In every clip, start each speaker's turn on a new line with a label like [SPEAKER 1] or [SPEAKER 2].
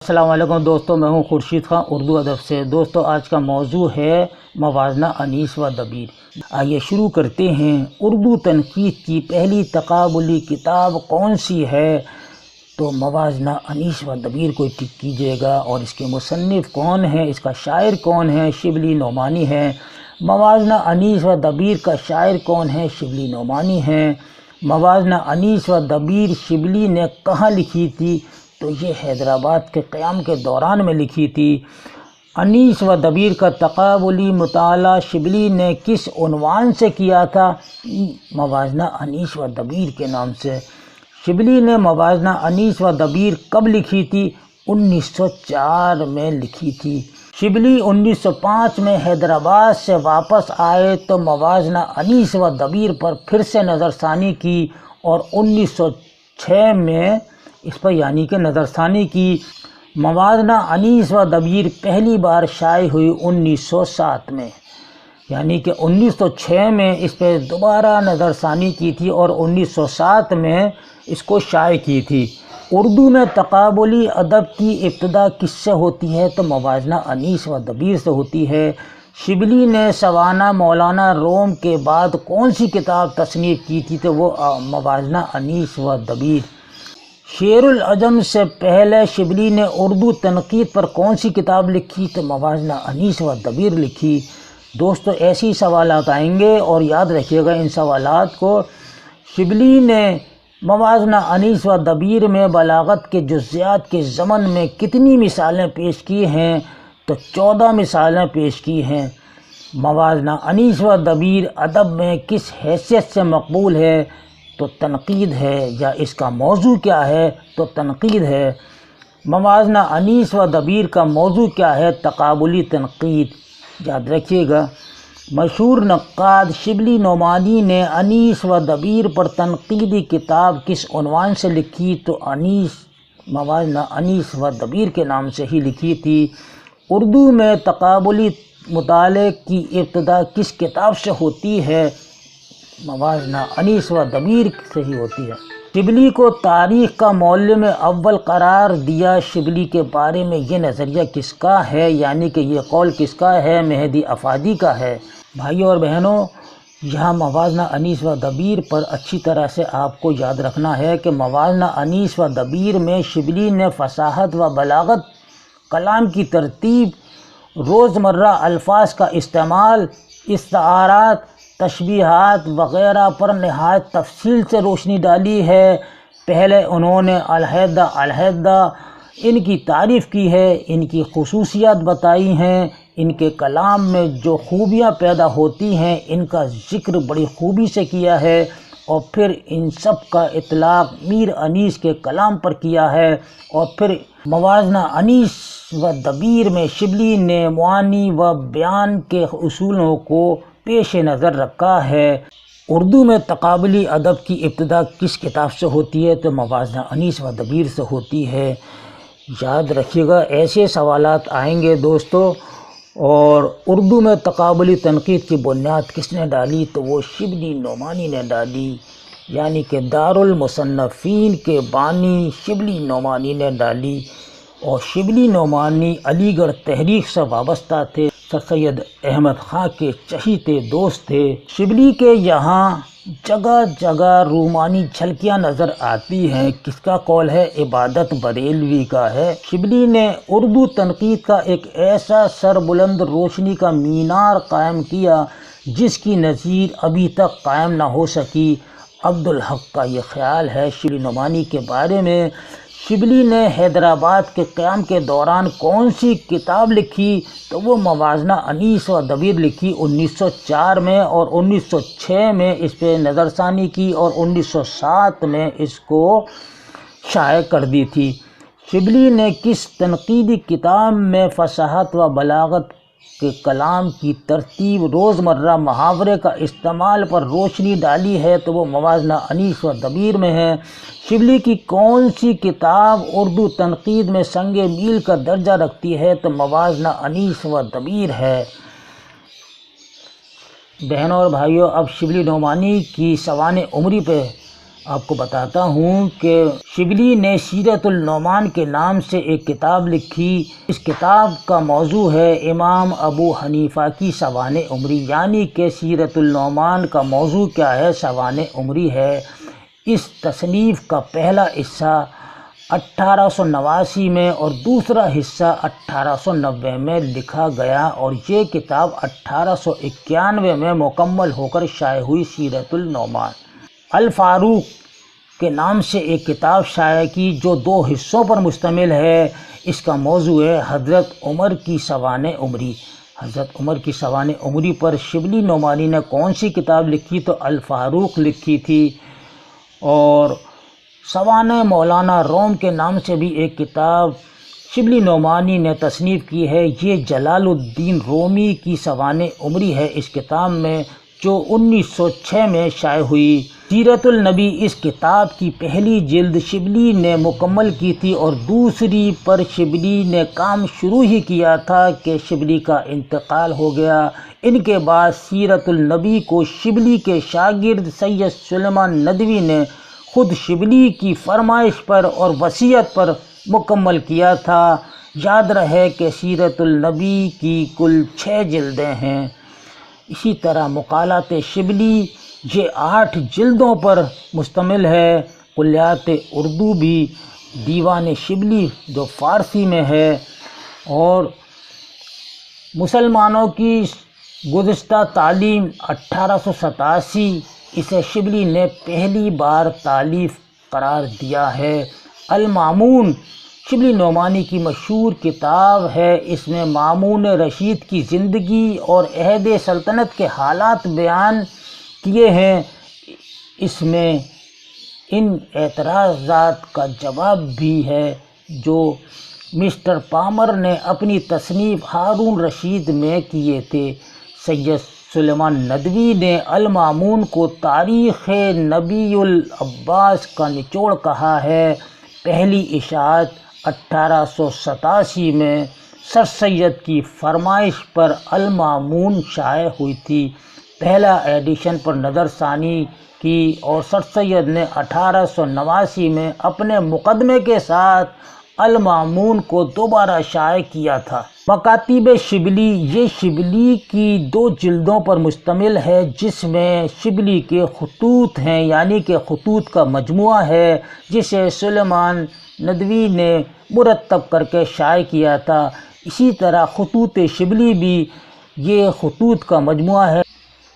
[SPEAKER 1] السلام علیکم دوستو، میں ہوں خورشید خان اردو ادب سے۔ دوستو آج کا موضوع ہے موازنہ انیس و دبیر۔ آئیے شروع کرتے ہیں۔ اردو تنقید کی پہلی تقابلی کتاب کون سی ہے؟ تو موازنہ انیس و دبیر کو ٹک کیجیے گا۔ اور اس کے مصنف کون ہیں، اس کا شاعر کون ہے؟ شبلی نعمانی ہے۔ موازنہ انیس و دبیر کا شاعر کون ہے؟ شبلی نعمانی ہے۔ موازنہ انیس و دبیر شبلی نے کہاں لکھی تھی؟ تو یہ حیدرآباد کے قیام کے دوران میں لکھی تھی۔ انیس و دبیر کا تقابلی مطالعہ شبلی نے کس عنوان سے کیا تھا؟ موازنہ انیس و دبیر کے نام سے۔ شبلی نے موازنہ انیس و دبیر کب لکھی تھی؟ 1904 میں لکھی تھی۔ شبلی 1905 میں حیدرآباد سے واپس آئے تو موازنہ انیس و دبیر پر پھر سے نظر ثانی کی اور 1906 میں اس پر یعنی کہ نظر ثانی کی۔ موازنہ انیس و دبیر پہلی بار شائع ہوئی 1907 میں، یعنی کہ 1906 میں اس پہ دوبارہ نظر ثانی کی تھی اور 1907 میں اس کو شائع کی تھی۔ اردو میں تقابلی ادب کی ابتدا کس سے ہوتی ہے؟ تو موازنہ انیس و دبیر سے ہوتی ہے۔ شبلی نے سوانح مولانا روم کے بعد کون سی کتاب تصنیف کی تھی؟ تو وہ موازنہ انیس و دبیر۔ شعر العجم سے پہلے شبلی نے اردو تنقید پر کون سی کتاب لکھی؟ تو موازنہ انیس و دبیر لکھی۔ دوستو ایسی سوالات آئیں گے اور یاد رکھیے گا ان سوالات کو۔ شبلی نے موازنہ انیس و دبیر میں بلاغت کے جزیات کے ضمن میں کتنی مثالیں پیش کی ہیں؟ تو 14 مثالیں پیش کی ہیں۔ موازنہ انیس و دبیر ادب میں کس حیثیت سے مقبول ہے؟ تو تنقید ہے، یا اس کا موضوع کیا ہے؟ تو تنقید ہے۔ موازنہ انیس و دبیر کا موضوع کیا ہے؟ تقابلی تنقید۔ یاد رکھیے گا۔ مشہور نقاد شبلی نعمانی نے انیس و دبیر پر تنقیدی کتاب کس عنوان سے لکھی؟ تو موازنہ انیس و دبیر کے نام سے ہی لکھی تھی۔ اردو میں تقابلی مطالعے کی ابتدا کس کتاب سے ہوتی ہے؟ موازنہ انیس و دبیر سے ہی ہوتی ہے۔ شبلی کو تاریخ کا معلم اول قرار دیا۔ شبلی کے بارے میں یہ نظریہ کس کا ہے، یعنی کہ یہ قول کس کا ہے؟ مہدی افادی کا ہے۔ بھائیوں اور بہنوں، یہاں موازنہ انیس و دبیر پر اچھی طرح سے آپ کو یاد رکھنا ہے کہ موازنہ انیس و دبیر میں شبلی نے فصاحت و بلاغت، کلام کی ترتیب، روزمرہ الفاظ کا استعمال، استعارات، تشبیہات وغیرہ پر نہایت تفصیل سے روشنی ڈالی ہے۔ پہلے انہوں نے علیحدہ ان کی تعریف کی ہے، ان کی خصوصیات بتائی ہیں، ان کے کلام میں جو خوبیاں پیدا ہوتی ہیں ان کا ذکر بڑی خوبی سے کیا ہے، اور پھر ان سب کا اطلاق میر انیس کے کلام پر کیا ہے۔ اور پھر موازنہ انیس و دبیر میں شبلی نے معانی و بیان کے اصولوں کو پیش نظر رکھا ہے۔ اردو میں تقابلی ادب کی ابتدا کس کتاب سے ہوتی ہے؟ تو موازنہ انیس و دبیر سے ہوتی ہے۔ یاد رکھیے گا، ایسے سوالات آئیں گے دوستو۔ اور اردو میں تقابلی تنقید کی بنیاد کس نے ڈالی؟ تو وہ شبلی نعمانی نے ڈالی، یعنی کہ دارالمصنفین کے بانی شبلی نعمانی نے ڈالی۔ اور شبلی نعمانی علی گڑھ تحریک سے وابستہ تھے، سر سید احمد خاں کے چہیتے دوست تھے۔ شبلی کے یہاں جگہ جگہ رومانی جھلکیاں نظر آتی ہیں۔ کس کا قول ہے؟ عبادت بریلوی کا ہے۔ شبلی نے اردو تنقید کا ایک ایسا سربلند روشنی کا مینار قائم کیا جس کی نظیر ابھی تک قائم نہ ہو سکی۔ عبدالحق کا یہ خیال ہے شبلی نعمانی کے بارے میں۔ شبلی نے حیدرآباد کے قیام کے دوران کون سی کتاب لکھی؟ تو وہ موازنہ انیس و دبیر لکھی 1904 میں، اور 1906 میں اس پہ نظر ثانی کی اور 1907 میں اس کو شائع کر دی تھی۔ شبلی نے کس تنقیدی کتاب میں فصاحت و بلاغت کے کلام کی ترتیب، روزمرہ محاورے کا استعمال پر روشنی ڈالی ہے؟ تو وہ موازنہ انیس و دبیر میں ہے۔ شبلی کی کون سی کتاب اردو تنقید میں سنگ میل کا درجہ رکھتی ہے؟ تو موازنہ انیس و دبیر ہے۔ بہنوں اور بھائیوں، اب شبلی نعمانی کی سوانح عمری پہ آپ کو بتاتا ہوں کہ شبلی نے سیرت النعمان کے نام سے ایک کتاب لکھی۔ اس کتاب کا موضوع ہے امام ابو حنیفہ کی سوانح عمری، یعنی کہ سیرت النعمان کا موضوع کیا ہے؟ سوانح عمری ہے۔ اس تصنیف کا پہلا حصہ 1889 میں اور دوسرا حصہ 1890 میں لکھا گیا، اور یہ کتاب 1891 میں مکمل ہو کر شائع ہوئی۔ سیرت النعمان الفاروق کے نام سے ایک کتاب شائع کی جو 2 حصوں پر مشتمل ہے۔ اس کا موضوع ہے حضرت عمر کی سوانح عمری۔ حضرت عمر کی سوانح عمری پر شبلی نعمانی نے کون سی کتاب لکھی؟ تو الفاروق لکھی تھی۔ اور سوانح مولانا روم کے نام سے بھی ایک کتاب شبلی نعمانی نے تصنیف کی ہے۔ یہ جلال الدین رومی کی سوانح عمری ہے اس کتاب میں، جو 1906 میں شائع ہوئی۔ سیرت النبی اس کتاب کی پہلی جلد شبلی نے مکمل کی تھی، اور دوسری پر شبلی نے کام شروع ہی کیا تھا کہ شبلی کا انتقال ہو گیا۔ ان کے بعد سیرت النبی کو شبلی کے شاگرد سید سلیمان ندوی نے خود شبلی کی فرمائش پر اور وصیت پر مکمل کیا تھا۔ یاد رہے کہ سیرت النبی کی کل 6 جلدیں ہیں۔ اسی طرح مقالات شبلی یہ 8 جلدوں پر مشتمل ہے۔ کلیات اردو بھی دیوان شبلی جو فارسی میں ہے، اور مسلمانوں کی گزشتہ تعلیم 1887 اسے شبلی نے پہلی بار تالیف قرار دیا ہے۔ المامون شبلی نعمانی کی مشہور کتاب ہے۔ اس میں مامون رشید کی زندگی اور عہد سلطنت کے حالات بیان کیے ہیں۔ اس میں ان اعتراضات کا جواب بھی ہے جو مسٹر پامر نے اپنی تصنیف ہارون رشید میں کیے تھے۔ سید سلیمان ندوی نے المامون کو تاریخ نبی العباس کا نچوڑ کہا ہے۔ پہلی اشاعت 1887 میں سر سید کی فرمائش پر المامون شائع ہوئی تھی۔ پہلا ایڈیشن پر نظر ثانی کی، اور سر سید نے 1889 میں اپنے مقدمے کے ساتھ المامون کو دوبارہ شائع کیا تھا۔ مکاتیب شبلی یہ شبلی کی 2 جلدوں پر مشتمل ہے، جس میں شبلی کے خطوط ہیں، یعنی کہ خطوط کا مجموعہ ہے، جسے سلیمان ندوی نے مرتب کر کے شائع کیا تھا۔ اسی طرح خطوط شبلی بھی یہ خطوط کا مجموعہ ہے۔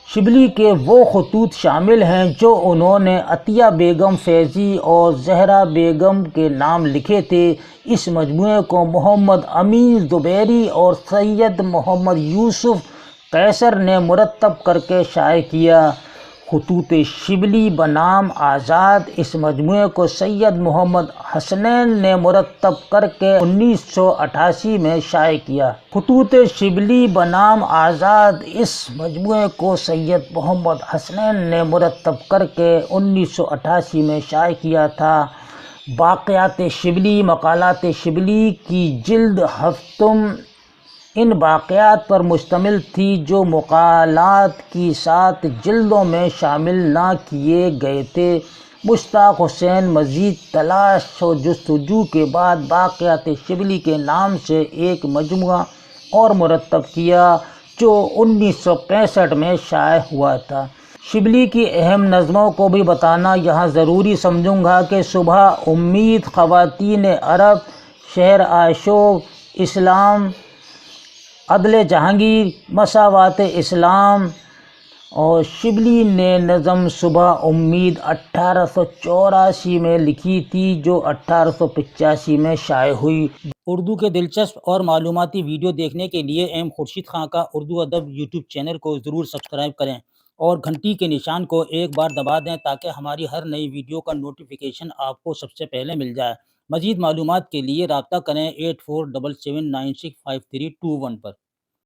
[SPEAKER 1] شبلی کے وہ خطوط شامل ہیں جو انہوں نے عطیہ بیگم فیضی اور زہرا بیگم کے نام لکھے تھے۔ اس مجموعے کو محمد امین زبیری اور سید محمد یوسف قیصر نے مرتب کر کے شائع کیا۔ خطوط شبلی بنام آزاد اس مجموعے کو سید محمد حسنین نے مرتب کر کے 1988 میں شائع کیا۔ خطوط شبلی بنام آزاد اس مجموعے کو سید محمد حسنین نے مرتب کر کے 1988 میں شائع کیا تھا۔ باقیات شبلی مقالات شبلی کی جلد ہفتم ان باقیات پر مشتمل تھی جو مقالات کی 7 جلدوں میں شامل نہ کیے گئے تھے۔ مشتاق حسین مزید تلاش و جستجو کے بعد باقیات شبلی کے نام سے ایک مجموعہ اور مرتب کیا جو 1965 میں شائع ہوا تھا۔ شبلی کی اہم نظموں کو بھی بتانا یہاں ضروری سمجھوں گا کہ صبح امید، خواتین عرب، شہر آشوب، اسلام، عدل جہانگیر، مساوات اسلام، اور شبلی نے نظم صبح امید 1884 میں لکھی تھی جو 1885 میں شائع ہوئی۔ اردو کے دلچسپ اور معلوماتی ویڈیو دیکھنے کے لیے ایم خورشید خاں کا اردو ادب یوٹیوب چینل کو ضرور سبسکرائب کریں، اور گھنٹی کے نشان کو ایک بار دبا دیں تاکہ ہماری ہر نئی ویڈیو کا نوٹیفیکیشن آپ کو سب سے پہلے مل جائے۔ مزید معلومات کے لیے رابطہ کریں 8477965321 پر۔